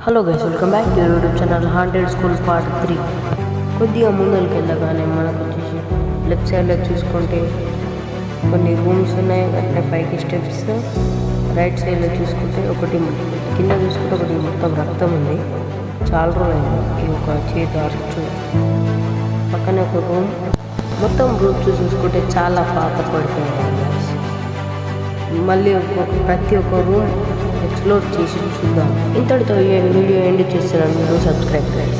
Hello guys, welcome back to YouTube channel haunted school part 3. కొద్దిగా ముందరికి వెళ్ళగానే మనకు వచ్చేసి లెఫ్ట్ సైడ్లో చూసుకుంటే కొన్ని రూమ్స్ ఉన్నాయి, అట్లా పైకి స్టెప్స్. రైట్ సైడ్లో చూసుకుంటే ఒకటి కింద చూసుకుంటే ఒకటి మొత్తం రక్తం ఉంది. చాలా రోజులైంది ఒక చేతి అరచు. పక్కనే ఒక రూమ్, మొత్తం రూమ్స్ చూసుకుంటే చాలా పాత పడిపోయింది. మళ్ళీ ప్రతి ఒక్క రూమ్ ఎక్స్ప్లోర్ చేసి చూద్దాం. ఇంతటితో ఈ వీడియో ఎండ్ చేస్తున్నాను. మీరు సబ్స్క్రైబ్ చేయండి.